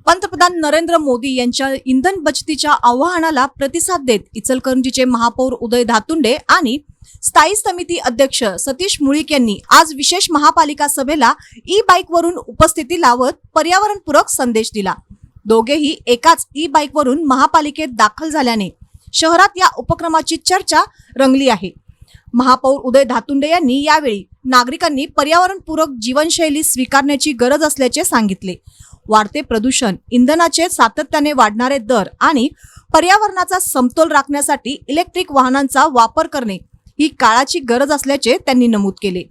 पंतप्रधान नरेंद्र मोदी यांच्या इंधन बचतीच्या आवाहनाला प्रतिसाद देत इचलकरंजीचे महापौर उदय धातुंडे आणि स्थायी समिती अध्यक्ष सतीश मुळीक यांनी आज विशेष महापालिका सभेला ई बाईक वरून उपस्थिती लावत पर्यावरणपूरक संदेश दिला। दोघेही एकाच ई बाईक वरून महापालिकेत दाखल झाल्याने शहरात या उपक्रमाची चर्चा रंगली आहे। महापौर उदय धातुंडे यांनी यावेळी नागरिकांनी पर्यावरणपूरक जीवनशैली स्वीकारण्याची गरज असल्याचे सांगितले। वाढते प्रदूषण, इंधनाचे सातत्याने वाढणारे दर आणि पर्यावरणाचा समतोल राखण्यासाठी इलेक्ट्रिक वाहनांचा वापर करणे ही काळाची गरज असल्याचे त्यांनी नमूद केले।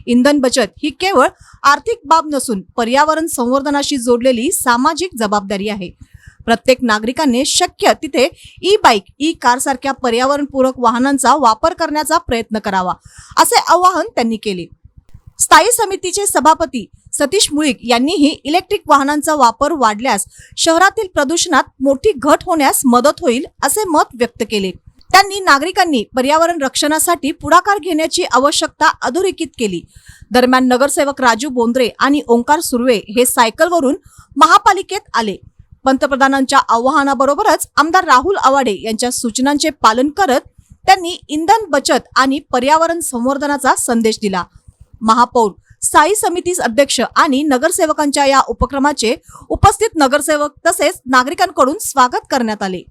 इंधन बचत ही केवळ आर्थिक बाब नसून पर्यावरण संवर्धनाशी जोडलेली सामाजिक जबाबदारी आहे। प्रत्येक नागरिकाने शक्य तिथे ई बाईक, ई कार सारख्या पर्यावरणपूरक वाहनांचा वापर करण्याचा प्रयत्न करावा, असे आवाहन त्यांनी केले। स्थायी समितीचे सभापती सतीश मुळीक यांनीही इलेक्ट्रिक वाहनांचा वापर वाढल्यास शहरातील प्रदूषणात मोठी घट होण्यास मदत होईल असे मत व्यक्त केले। त्यांनी नागरिकांनी पर्यावरण रक्षणासाठी पुढाकार घेण्याची आवश्यकता अधोरेखित केली। दरम्यान नगरसेवक राजू बोंद्रे आणि ओंकार सुर्वे हे सायकलवरून महापालिकेत आले। पंतप्रधानांच्या आवाहनाबरोबरच आमदार राहुल आवाडे यांच्या सूचनांचे पालन करत त्यांनी इंधन बचत आणि पर्यावरण संवर्धनाचा संदेश दिला। महापौर, स्थायी समिती अध्यक्ष आणि नगरसेवकांच्या या उपक्रमाचे उपस्थित नगरसेवक तसेच नागरिकांकडून स्वागत करण्यात आले।